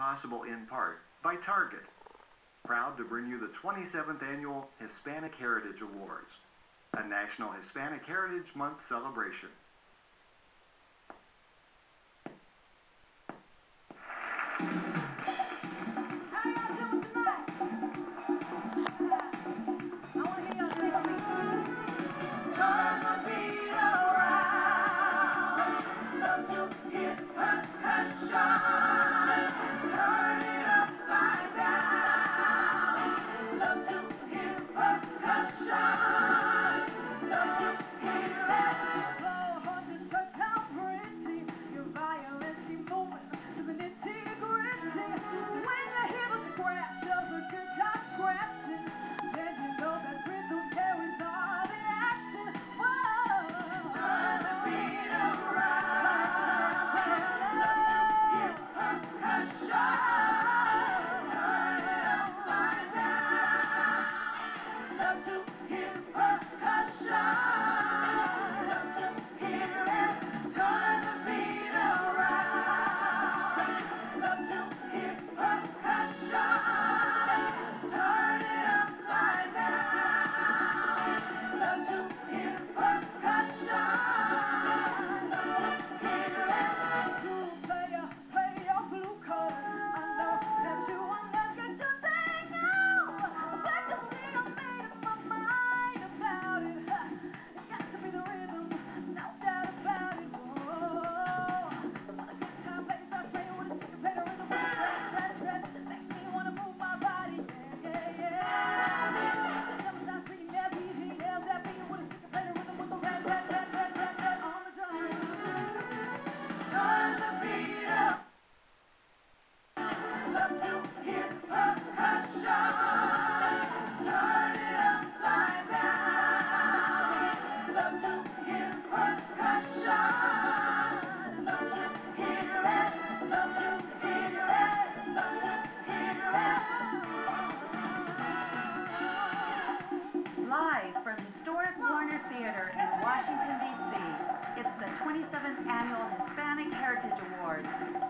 possible in part by Target. Proud to bring you the 27th Annual Hispanic Heritage Awards, a National Hispanic Heritage Month celebration.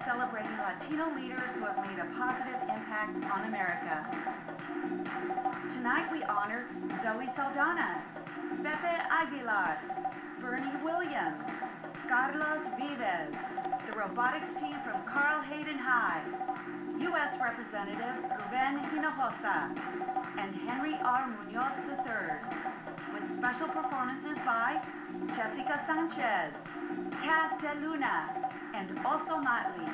Celebrating Latino leaders who have made a positive impact on America. Tonight we honor Zoe Saldana, Pepe Aguilar, Bernie Williams, Carlos Vives, the robotics team from Carl Hayden High, U.S. Representative Ruben Hinojosa, and Henry R. Munoz III, with special performances by Jessica Sanchez, Kat De Luna, and also Motley.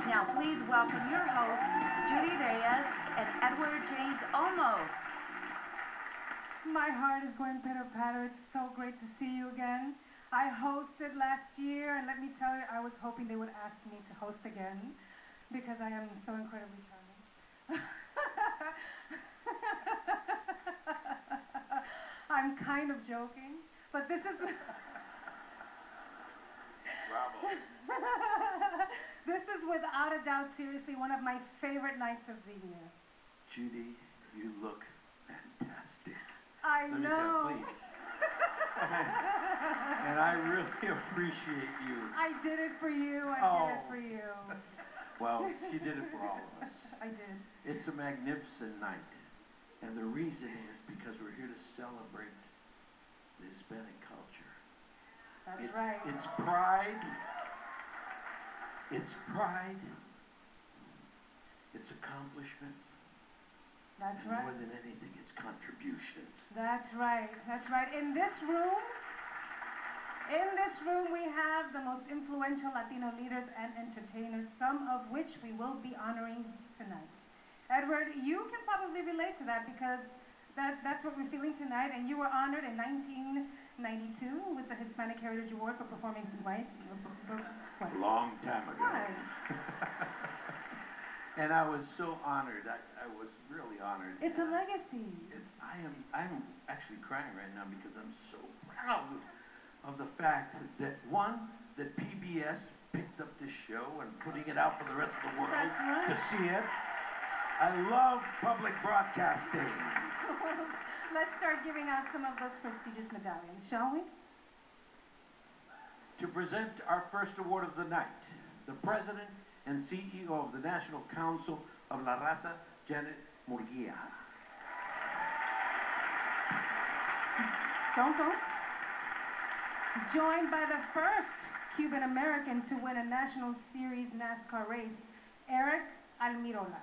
Now please welcome your hosts, Judy Reyes and Edward James Olmos. My heart is going pitter-patter. It's so great to see you again. I hosted last year, and let me tell you, I was hoping they would ask me to host again, because I am so incredibly charming. I'm kind of joking, but this is... Bravo. This is without a doubt, seriously, one of my favorite nights of the year. Judy, you look fantastic. I know. Let me tell you, please. And I really appreciate you. I did it for you. I did it for you. Well, she did it for all of us. I did. It's a magnificent night. And the reason is because we're here to celebrate the Hispanic culture. That's right. It's pride. It's pride. It's accomplishments. That's and right. More than anything, it's contributions. That's right. That's right. In this room, we have the most influential Latino leaders and entertainers, some of which we will be honoring tonight. Edward, you can probably relate to that because that's what we're feeling tonight, and you were honored in 1992 with the Hispanic Heritage Award for performing, right? A long time ago. Right. And I was so honored. I was really honored. It's a legacy. I'm actually crying right now because I'm so proud of the fact that, one, that PBS picked up this show and putting it out for the rest of the world to see it. I love public broadcasting. Let's start giving out some of those prestigious medallions, shall we? To present our first award of the night, the President and CEO of the National Council of La Raza, Janet Murguia. Don't go. Joined by the first Cuban American to win a National Series NASCAR race, Eric Almirola.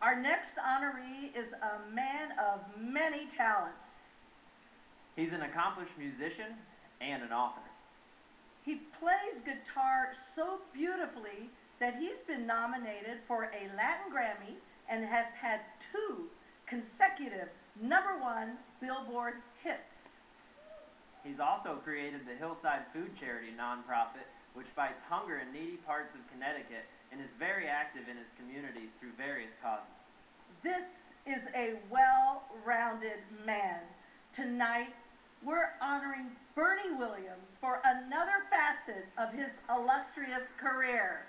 Our next honoree is a man of many talents. He's an accomplished musician and an author. He plays guitar so beautifully that he's been nominated for a Latin Grammy and has had 2 consecutive #1 Billboard hits. He's also created the Hillside Food Charity nonprofit, which fights hunger in needy parts of Connecticut and is very active in his community through various causes. This is a well-rounded man. Tonight, we're honoring Bernie Williams for another facet of his illustrious career.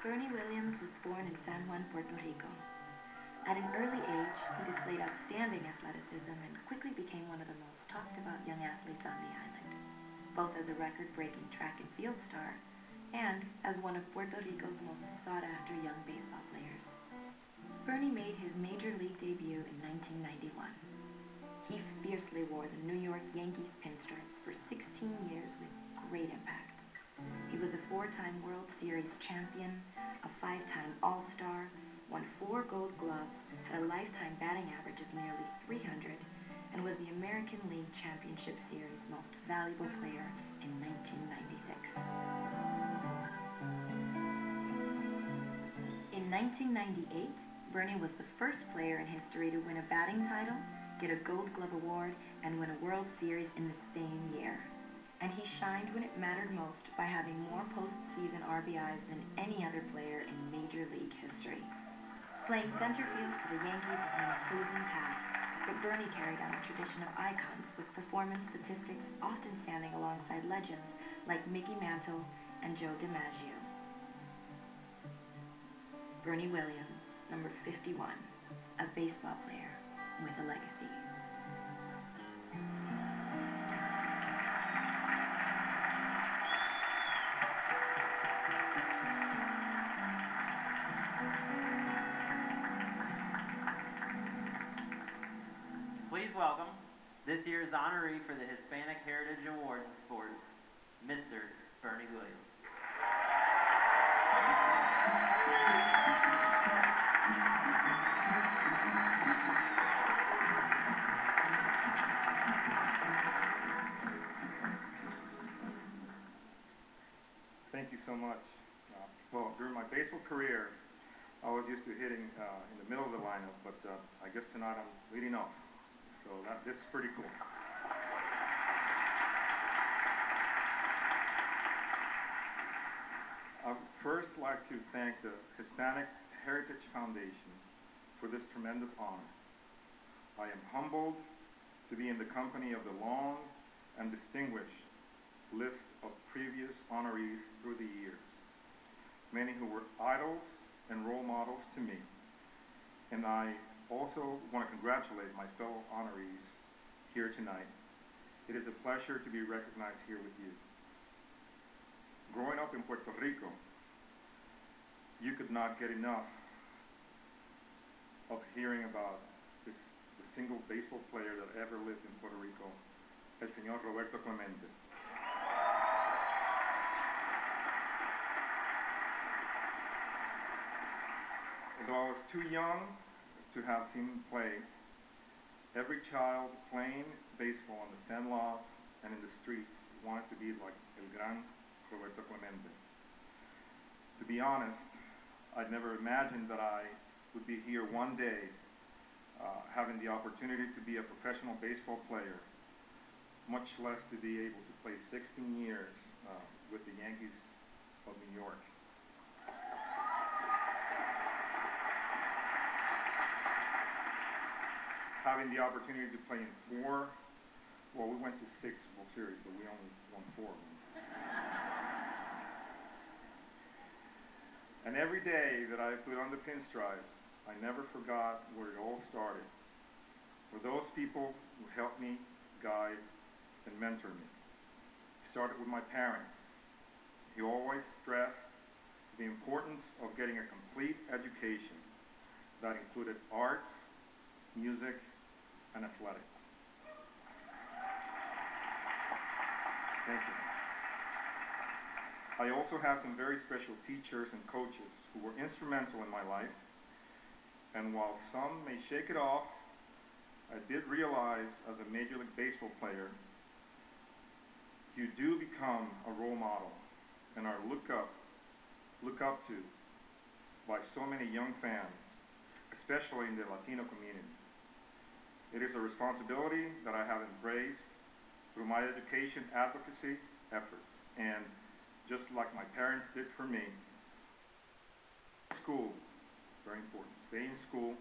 Bernie Williams was born in San Juan, Puerto Rico. At an early age, he displayed outstanding athleticism and quickly became one of the most talked about young athletes on the island, both as a record-breaking track and field star and as one of Puerto Rico's most sought-after young baseball players. Bernie made his major league debut in 1991. He fiercely wore the New York Yankees pinstripes for 16 years with great impact. He was a 4-time World Series champion, a 5-time All-Star, won 4 Gold Gloves, had a lifetime batting average of nearly 300, and was the American League Championship Series Most Valuable Player in 1996. In 1998, Bernie was the first player in history to win a batting title, get a Gold Glove award, and win a World Series in the same year. And he shined when it mattered most by having more postseason RBIs than any other player in Major League history. Playing center field for the Yankees is an imposing task, but Bernie carried on a tradition of icons with performance statistics often standing alongside legends like Mickey Mantle and Joe DiMaggio. Bernie Williams, number 51, a baseball player with a legacy. Please welcome this year's honoree for the Hispanic Heritage Award in Sports, Mr. Bernie Williams. Thank you so much. Well, during my baseball career, I was used to hitting in the middle of the lineup, but I guess tonight I'm leading off. So this is pretty cool. I would first like to thank the Hispanic Heritage Foundation for this tremendous honor. I am humbled to be in the company of the long and distinguished list of previous honorees through the years, many who were idols and role models to me. And I also want to congratulate my fellow honorees here tonight. It is a pleasure to be recognized here with you. Growing up in Puerto Rico, you could not get enough of hearing about the single baseball player that ever lived in Puerto Rico, el señor Roberto Clemente. Although I was too young to have seen him play, every child playing baseball on the sandlots and in the streets wanted to be like el gran Roberto Clemente. To be honest, I'd never imagined that I would be here one day having the opportunity to be a professional baseball player, much less to be able to play 16 years with the Yankees of New York. Having the opportunity to play in 4, well, we went to 6 World Series, but we only won 4 of them. And every day that I put on the pinstripes, I never forgot where it all started. Were those people who helped me, guide, and mentor me. It started with my parents. He always stressed the importance of getting a complete education that included arts, music, and athletics. Thank you. I also have some very special teachers and coaches who were instrumental in my life. And while some may shake it off, I did realize as a Major League Baseball player, you do become a role model and are looked up to by so many young fans, especially in the Latino community. It is a responsibility that I have embraced through my education advocacy efforts. And just like my parents did for me, school, very important. Stay in school,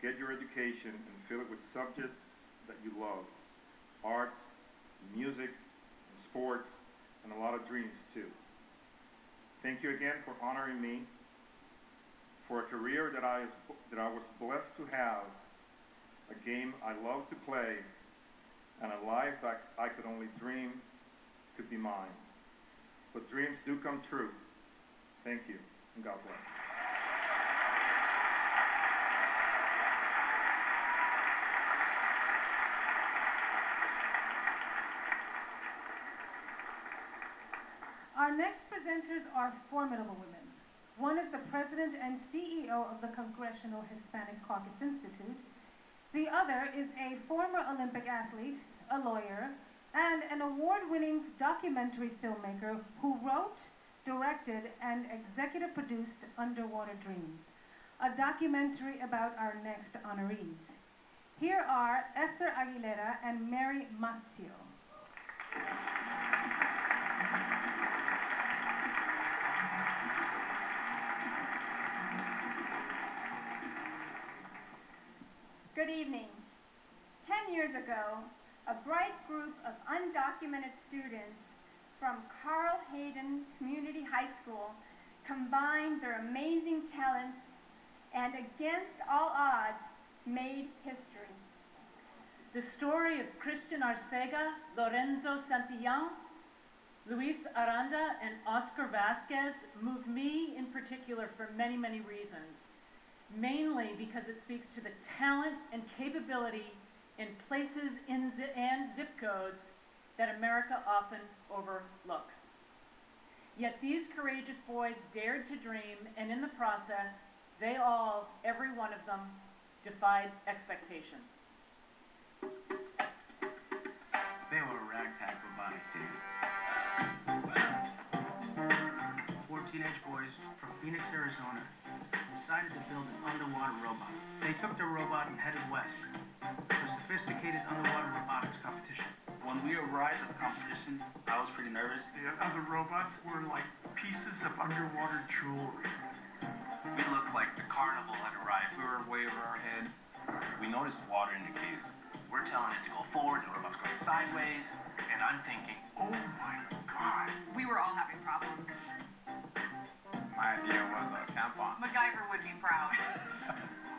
get your education, and fill it with subjects that you love. Arts, music, and sports, and a lot of dreams too. Thank you again for honoring me, for a career that I was blessed to have, a game I love to play, and a life that I could only dream could be mine. But dreams do come true. Thank you, and God bless. Our next presenters are formidable women. One is the president and CEO of the Congressional Hispanic Caucus Institute. The other is a former Olympic athlete, a lawyer, and an award-winning documentary filmmaker who wrote, directed, and executive produced Underwater Dreams, a documentary about our next honorees. Here are Esther Aguilera and Mary Mazzio. Good evening. 10 years ago, a bright group of undocumented students from Carl Hayden Community High School combined their amazing talents and, against all odds, made history. The story of Christian Arcega, Lorenzo Santillán, Luis Aranda, and Oscar Vasquez moved me in particular for many, many reasons. Mainly because it speaks to the talent and capability in places and zip codes that America often overlooks. Yet these courageous boys dared to dream, and in the process, they all, every one of them, defied expectations. They were a ragtag robotics team. 4 teenage boys from Phoenix, Arizona, decided to build an underwater robot. They took their robot and headed west for a sophisticated underwater robotics competition. When we arrived at the competition, I was pretty nervous. The other robots were like pieces of underwater jewelry. We looked like the carnival had arrived. We were way over our head. We noticed water in the case. We're telling it to go forward, the robot's going sideways, and I'm thinking, oh my God. We were all having problems. My idea was a tampon. MacGyver would be proud.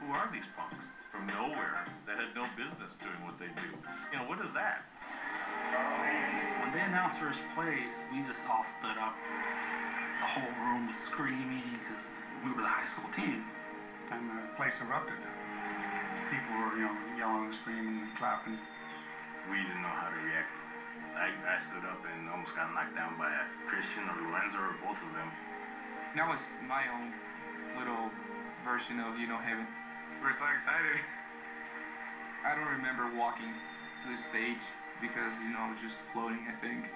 Who are these punks from nowhere that had no business doing what they do? You know, what is that? When they announced first place, we just all stood up. The whole room was screaming because we were the high school team. And the place erupted. People were, yelling, screaming, clapping. We didn't know how to react. I stood up and almost got knocked down by Christian or Lorenzo or both of them. That was my own little version of, heaven. We're so excited. I don't remember walking to the stage because, just floating, I think.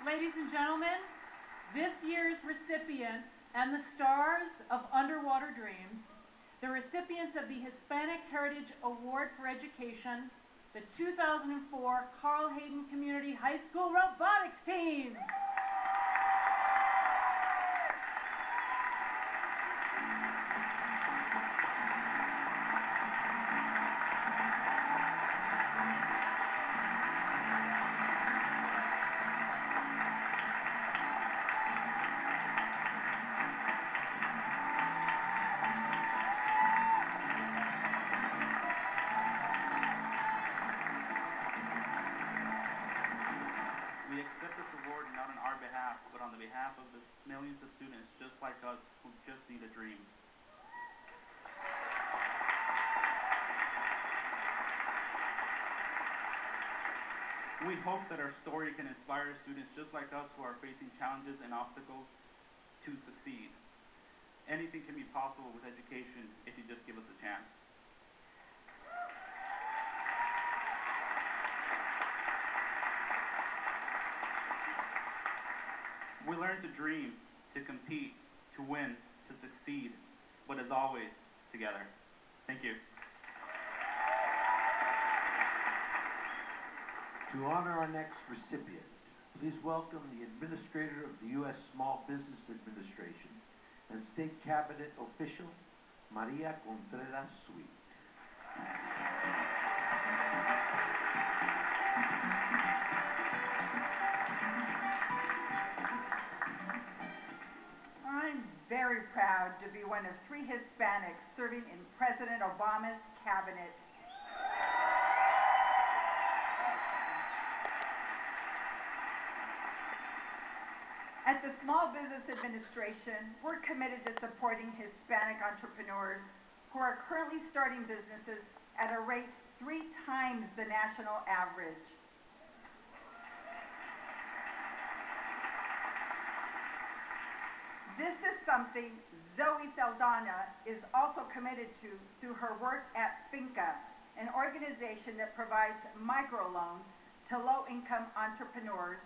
Ladies and gentlemen, this year's recipients and the stars of Underwater Dreams, the recipients of the Hispanic Heritage Award for Education, the 2004 Carl Hayden Community High School Robotics Team. like us who just need a dream. We hope that our story can inspire students just like us who are facing challenges and obstacles to succeed. Anything can be possible with education if you just give us a chance. We learn to dream, to compete, to win, to succeed, but as always, together. Thank you. To honor our next recipient, please welcome the Administrator of the U.S. Small Business Administration and State Cabinet Official, Maria Contreras Sweet. I'm very proud to be one of 3 Hispanics serving in President Obama's cabinet. At the Small Business Administration, we're committed to supporting Hispanic entrepreneurs who are currently starting businesses at a rate 3 times the national average. This is something Zoe Saldana is also committed to through her work at Finca, an organization that provides microloans to low-income entrepreneurs,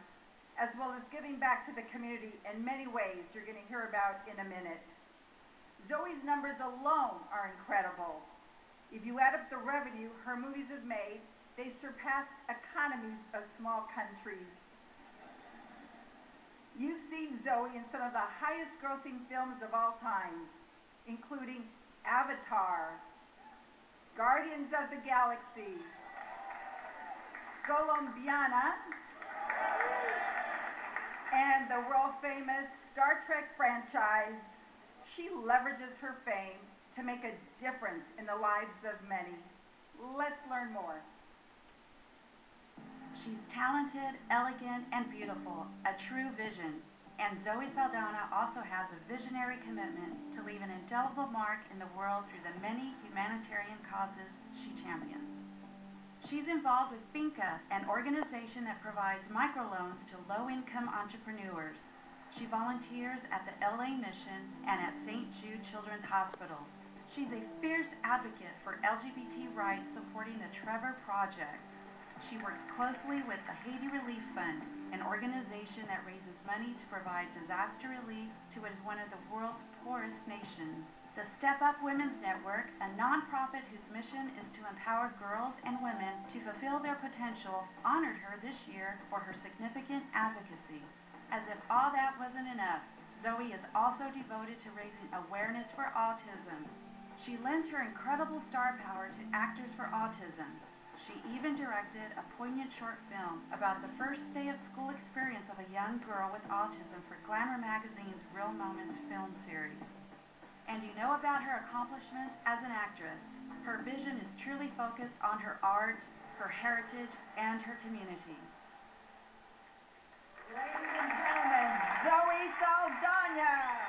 as well as giving back to the community in many ways you're going to hear about in a minute. Zoe's numbers alone are incredible. If you add up the revenue her movies have made, they surpass economies of small countries. You've seen Zoe in some of the highest grossing films of all times, including Avatar, Guardians of the Galaxy, Colombiana, and the world-famous Star Trek franchise. She leverages her fame to make a difference in the lives of many. Let's learn more. She's talented, elegant, and beautiful, a true vision. And Zoe Saldana also has a visionary commitment to leave an indelible mark in the world through the many humanitarian causes she champions. She's involved with Finca, an organization that provides microloans to low-income entrepreneurs. She volunteers at the LA Mission and at St. Jude Children's Hospital. She's a fierce advocate for LGBT rights, supporting the Trevor Project. She works closely with the Haiti Relief Fund, an organization that raises money to provide disaster relief to what is one of the world's poorest nations. The Step Up Women's Network, a nonprofit whose mission is to empower girls and women to fulfill their potential, honored her this year for her significant advocacy. As if all that wasn't enough, Zoe is also devoted to raising awareness for autism. She lends her incredible star power to Actors for Autism. She even directed a poignant short film about the first day of school experience of a young girl with autism for Glamour Magazine's Real Moments film series. And you know about her accomplishments as an actress. Her vision is truly focused on her art, her heritage, and her community. Ladies and gentlemen, Zoe Saldana.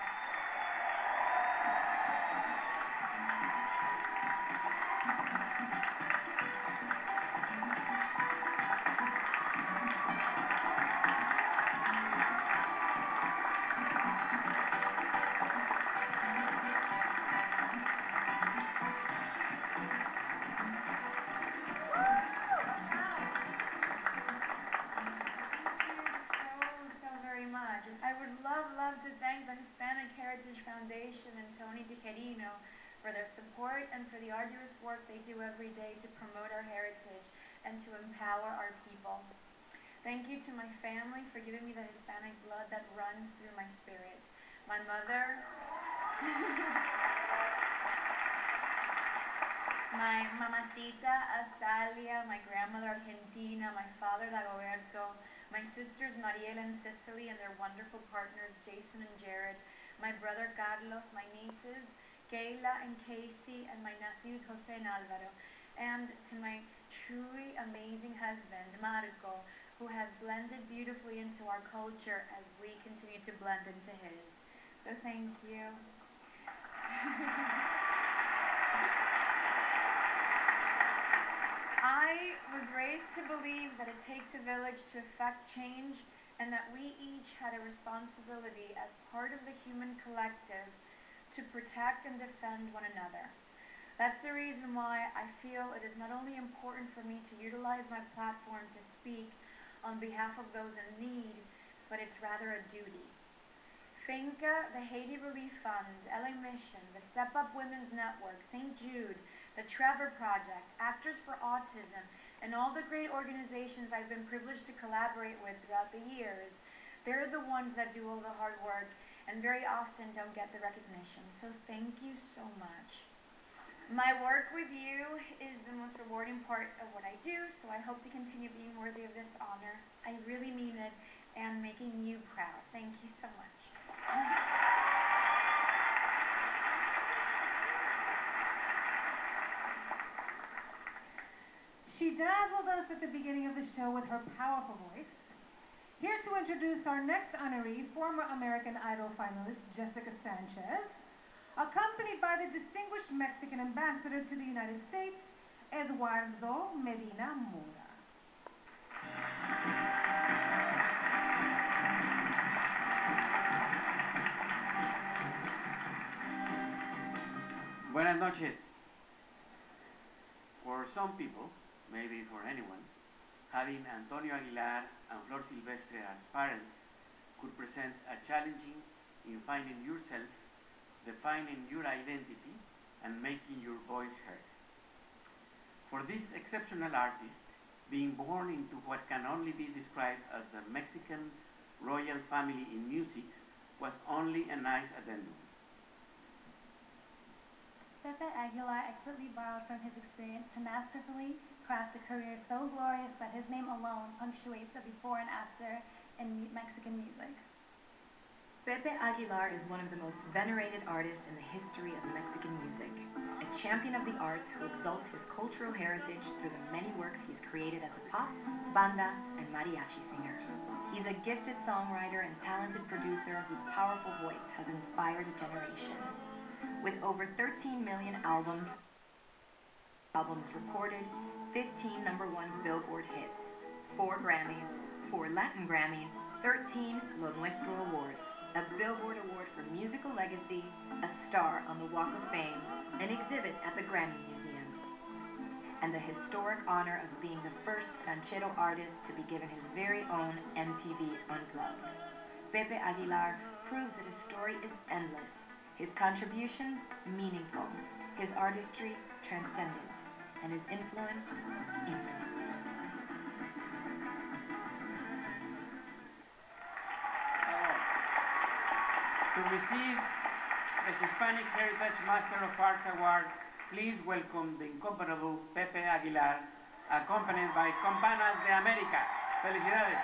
love to thank the Hispanic Heritage Foundation and Tony Piquerino for their support and for the arduous work they do every day to promote our heritage and to empower our people. Thank you to my family for giving me the Hispanic blood that runs through my spirit. My mother, my mamacita Azalia, my grandmother Argentina, my father Dagoberto, my sisters Mariela and Cecily and their wonderful partners Jason and Jared, my brother Carlos, my nieces Kayla and Casey, and my nephews Jose and Alvaro, and to my truly amazing husband Marco, who has blended beautifully into our culture as we continue to blend into his. So thank you. I was raised to believe that it takes a village to effect change and that we each had a responsibility as part of the human collective to protect and defend one another. That's the reason why I feel it is not only important for me to utilize my platform to speak on behalf of those in need, but it's rather a duty. Finca, the Haiti Relief Fund, LA Mission, the Step Up Women's Network, St. Jude, the Trevor Project, Actors for Autism, and all the great organizations I've been privileged to collaborate with throughout the years, they're the ones that do all the hard work and very often don't get the recognition. So thank you so much. My work with you is the most rewarding part of what I do, so I hope to continue being worthy of this honor. I really mean it, and making you proud. Thank you so much. She dazzled us at the beginning of the show with her powerful voice. Here to introduce our next honoree, former American Idol finalist Jessica Sanchez, accompanied by the distinguished Mexican ambassador to the United States, Eduardo Medina Mora. Buenas noches. For some people, maybe for anyone, having Antonio Aguilar and Flor Silvestre as parents could present a challenging in finding yourself, defining your identity, and making your voice heard. For this exceptional artist, being born into what can only be described as the Mexican royal family in music was only a nice addendum. Pepe Aguilar expertly borrowed from his experience to masterfully craft a career so glorious that his name alone punctuates a before and after in Mexican music. Pepe Aguilar is one of the most venerated artists in the history of Mexican music, a champion of the arts who exalts his cultural heritage through the many works he's created as a pop, banda, and mariachi singer. He's a gifted songwriter and talented producer whose powerful voice has inspired a generation. With over 13 million albums recorded, 15 #1 Billboard hits, 4 Grammys, 4 Latin Grammys, 13 Lo Nuestro Awards, a Billboard Award for Musical Legacy, a star on the Walk of Fame, an exhibit at the Grammy Museum, and the historic honor of being the first ranchero artist to be given his very own MTV Unplugged. Pepe Aguilar proves that his story is endless, his contributions meaningful, his artistry transcendent, and his influence infinite. To receive the Hispanic Heritage Master of Arts Award, please welcome the incomparable Pepe Aguilar, accompanied by Campanas de América. Felicidades.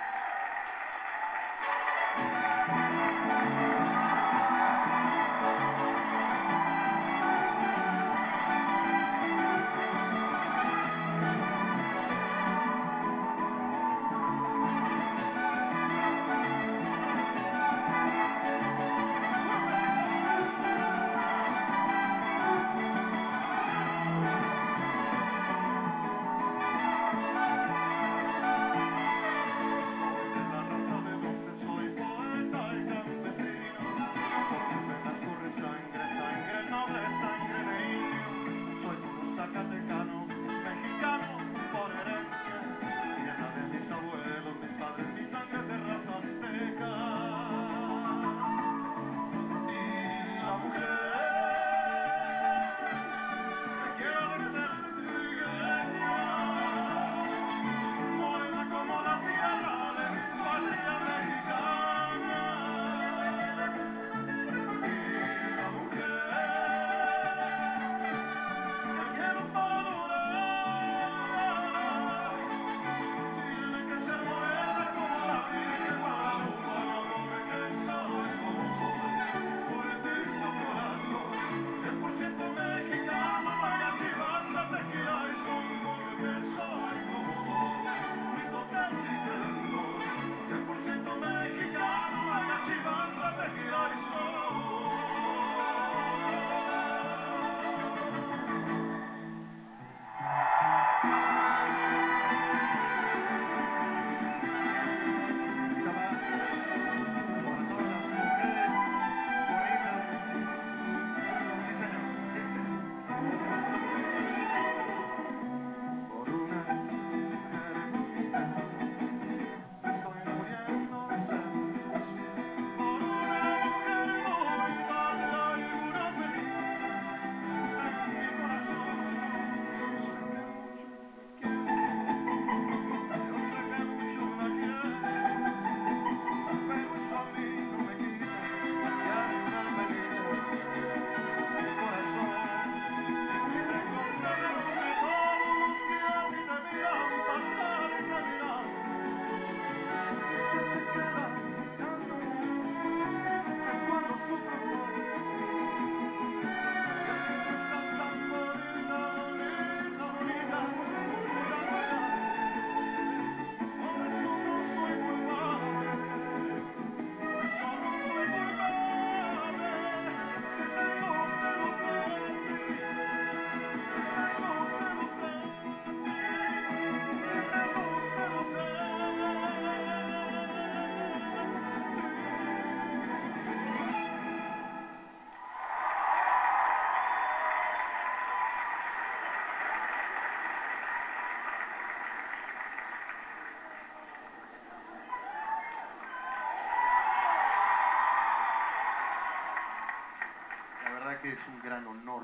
es un gran honor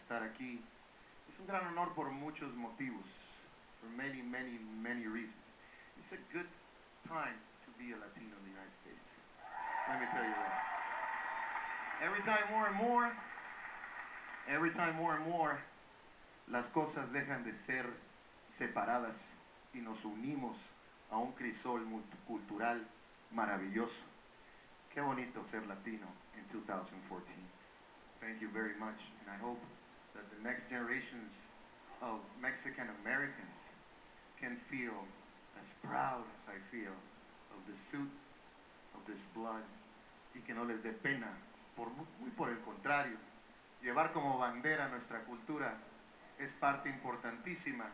estar aquí. Es un gran honor por muchos motivos, for many, many, many reasons. It's a good time to be a Latino in the United States. Let me tell you that. Every time more and more, las cosas dejan de ser separadas y nos unimos a un crisol multicultural maravilloso. Qué bonito ser latino in 2014. Thank you very much, and I hope that the next generations of Mexican Americans can feel as proud as I feel of the suit, of this blood, y que no les dé pena, muy por el contrario, llevar como bandera nuestra cultura es parte importantísima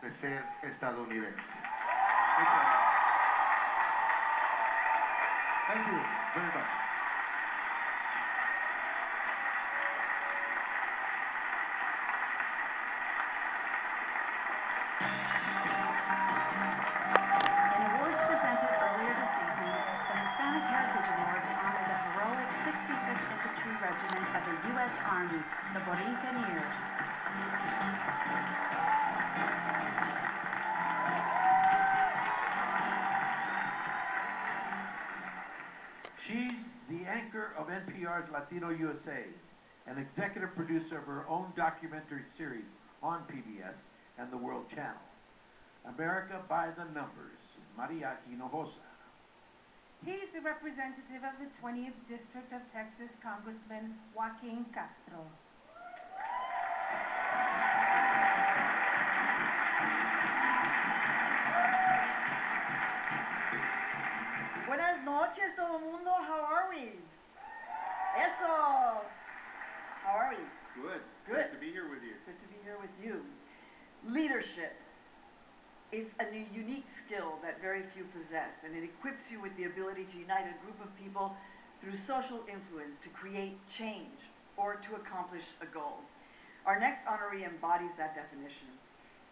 de ser estadounidense. Thank you very much. In awards presented earlier this evening, the Hispanic Heritage Awards honor the heroic 65th Infantry Regiment of the U.S. Army, the Borinqueneers. She's the anchor of NPR's Latino USA, an executive producer of her own documentary series on PBS and the World Channel. America by the Numbers, Maria Hinojosa. He's the representative of the 20th District of Texas, Congressman Joaquin Castro. Buenas noches, todo mundo. How are we? Eso. How are we? Good. Good. Good to be here with you. Good to be here with you. Leadership is a unique skill that very few possess, and it equips you with the ability to unite a group of people through social influence to create change or to accomplish a goal. Our next honoree embodies that definition.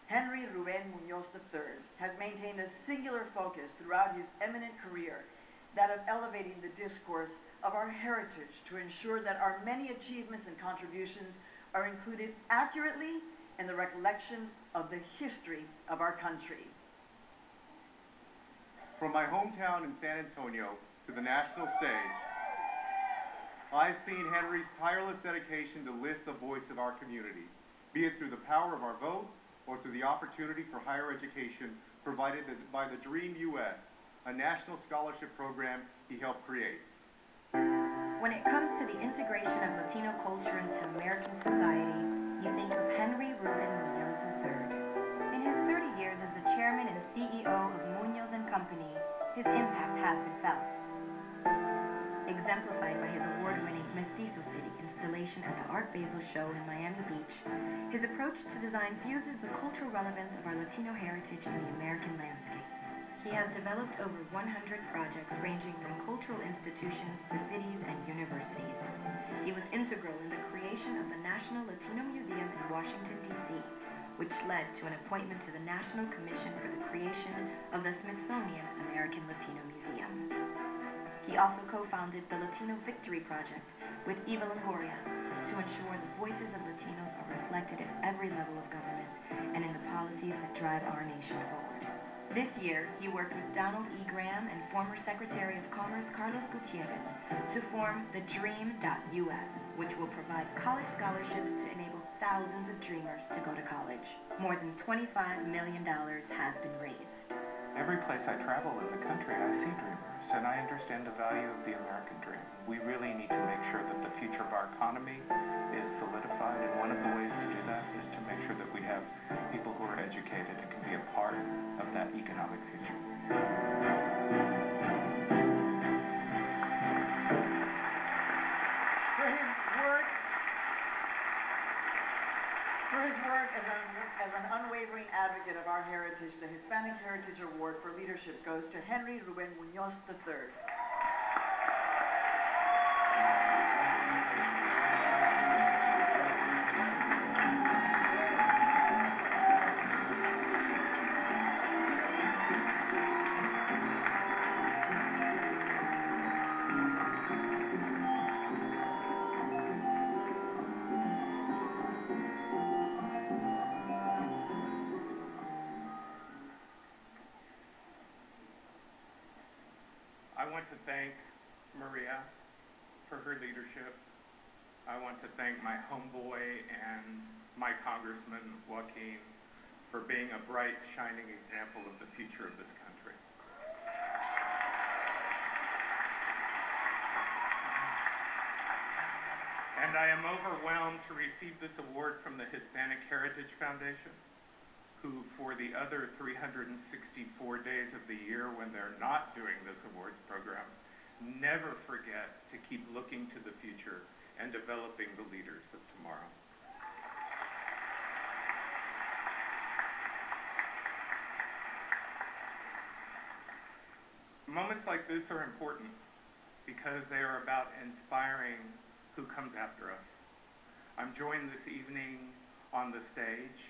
Henry Ruben Munoz III has maintained a singular focus throughout his eminent career, that of elevating the discourse of our heritage to ensure that our many achievements and contributions are included accurately in the recollection of the history of our country. From my hometown in San Antonio to the national stage, I've seen Henry's tireless dedication to lift the voice of our community, be it through the power of our vote or through the opportunity for higher education provided by the Dream US, a national scholarship program he helped create. When it comes to the integration of Latino culture into American society, you think of Henry Ruben Munoz III. In his 30 years as the chairman and CEO of Munoz & Company, his impact has been felt. Exemplified by his award-winning Mestizo City installation at the Art Basel show in Miami Beach, his approach to design fuses the cultural relevance of our Latino heritage in the American landscape. He has developed over 100 projects ranging from cultural institutions to cities and universities. He was integral in the creation of the National Latino Museum in Washington, D.C., which led to an appointment to the National Commission for the creation of the Smithsonian American Latino Museum. He also co-founded the Latino Victory Project with Eva Longoria to ensure the voices of Latinos are reflected at every level of government and in the policies that drive our nation forward. This year, he worked with Donald E. Graham and former Secretary of Commerce Carlos Gutierrez to form the Dream.US, which will provide college scholarships to enable thousands of dreamers to go to college. More than $25 million have been raised. Every place I travel in the country, I see dreamers, and I understand the value of the American dream. We really need to make sure that the future of our economy is solidified, and one of the ways to do that is to make sure that we have people who are educated and can be a part of that economic future. For his work as an unwavering advocate of our heritage, the Hispanic Heritage Award for Leadership goes to Henry Ruben Munoz III. want to thank Maria for her leadership. I want to thank my homeboy and my Congressman, Joaquin, for being a bright, shining example of the future of this country. And I am overwhelmed to receive this award from the Hispanic Heritage Foundation, who for the other 364 days of the year when they're not doing this awards program, never forget to keep looking to the future and developing the leaders of tomorrow. Moments like this are important because they are about inspiring who comes after us. I'm joined this evening on the stage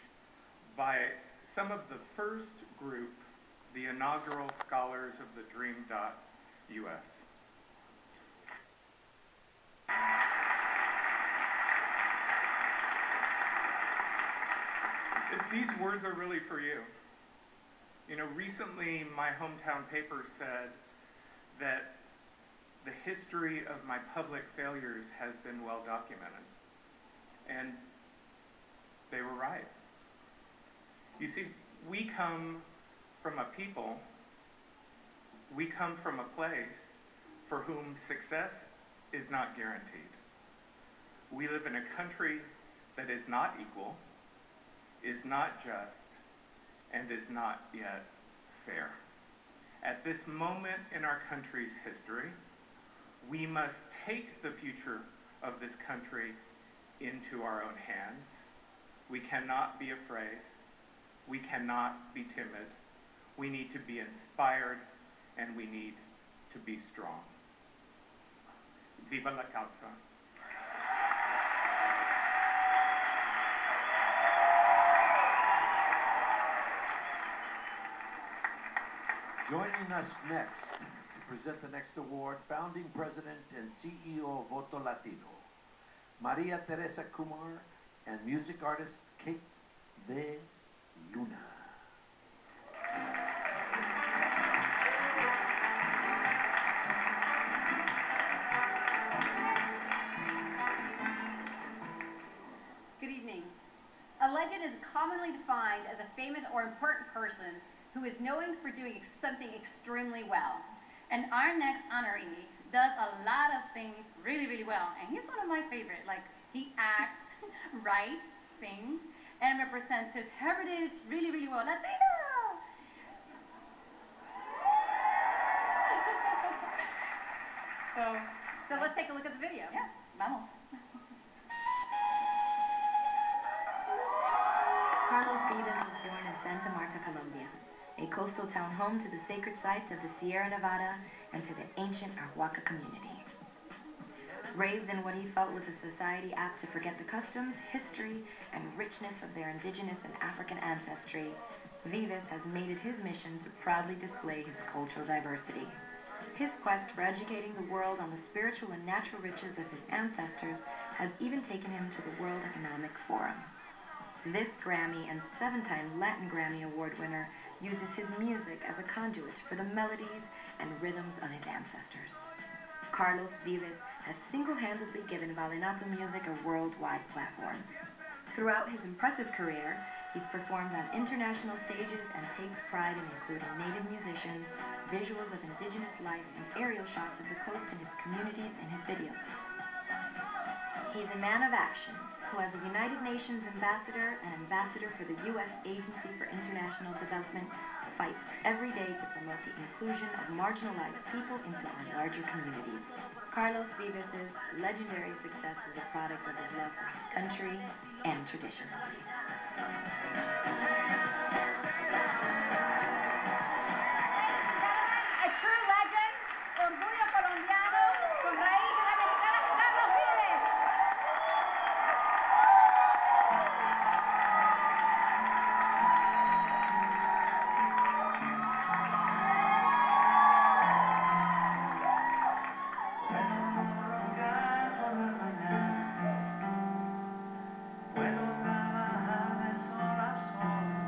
by some of the first group, the inaugural Scholars of the Dream.US. These words are really for you. You know, recently my hometown paper said that the history of my public failures has been well documented. And they were right. You see, we come from a people, we come from a place for whom success is not guaranteed. We live in a country that is not equal, is not just, and is not yet fair. At this moment in our country's history, we must take the future of this country into our own hands. We cannot be afraid. We cannot be timid. We need to be inspired, and we need to be strong. Viva la causa. Joining us next to present the next award, founding president and CEO of Voto Latino, Maria Teresa Kumar, and music artist Kate de Luna. Good evening. A legend is commonly defined as a famous or important person who is known for doing something extremely well. And our next honoree does a lot of things really, really well. And he's one of my favorite. Like, he acts, writes, sings, and represents his heritage really, really well. Latino! So let's take a look at the video. Yeah, vamos. Carlos Vives was born in Santa Marta, Colombia, a coastal town home to the sacred sites of the Sierra Nevada and to the ancient Arhuaca community. Raised in what he felt was a society apt to forget the customs, history, and richness of their indigenous and African ancestry, Vives has made it his mission to proudly display his cultural diversity. His quest for educating the world on the spiritual and natural riches of his ancestors has even taken him to the World Economic Forum. This Grammy and 7-time Latin Grammy Award winner uses his music as a conduit for the melodies and rhythms of his ancestors. Carlos Vives has single-handedly given vallenato music a worldwide platform. Throughout his impressive career, he's performed on international stages and takes pride in including native musicians, visuals of indigenous life, and aerial shots of the coast and its communities in his videos. He's a man of action, who as a United Nations ambassador and ambassador for the U.S. Agency for International Development, fights every day to promote the inclusion of marginalized people into our larger communities. Carlos Vives' legendary success is a product of his love for his country and tradition. A true legend, orgullo colombiano, con raíces americanas, Carlos Vives. Puedo trabajar de sol a sol.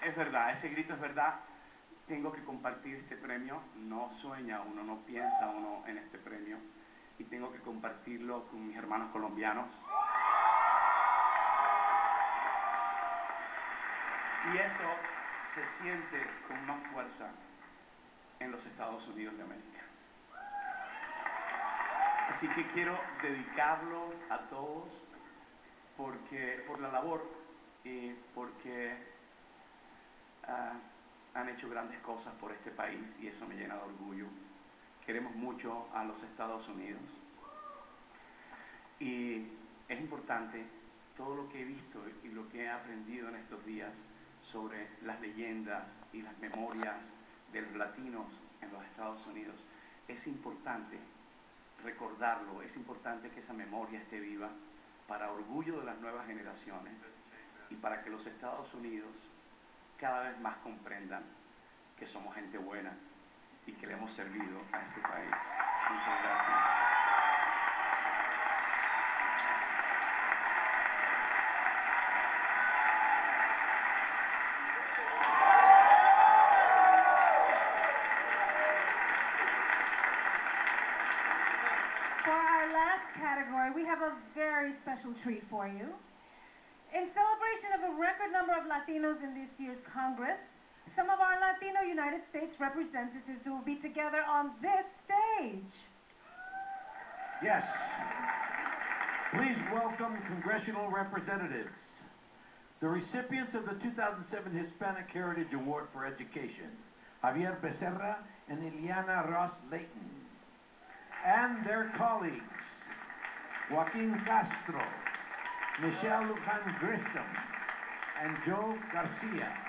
es verdad, ese grito es verdad. Tengo que compartir este premio. No sueña uno, no piensa uno en este premio. Y tengo que compartirlo con mis hermanos colombianos. Y eso se siente con más fuerza en los Estados Unidos de América. Así que quiero dedicarlo a todos por la labor y porque han hecho grandes cosas por este país y eso me llena de orgullo. Queremos mucho a los Estados Unidos y es importante todo lo que he visto y lo que he aprendido en estos días sobre las leyendas y las memorias de los latinos en los Estados Unidos. Es importante recordarlo, es importante que esa memoria esté viva para orgullo de las nuevas generaciones y para que los Estados Unidos cada vez más comprendan que somos gente buena y que le hemos servido a este país. Muchas gracias. For our last category, we have a very special treat for you. In celebration of a record number of Latinos in this year's Congress, some of our Latino United States representatives who will be together on this stage. Yes. Please welcome congressional representatives, the recipients of the 2007 Hispanic Heritage Award for Education, Javier Becerra and Ileana Ross Layton, and their colleagues, Joaquin Castro, Michelle Lujan Grisham, and Joe Garcia.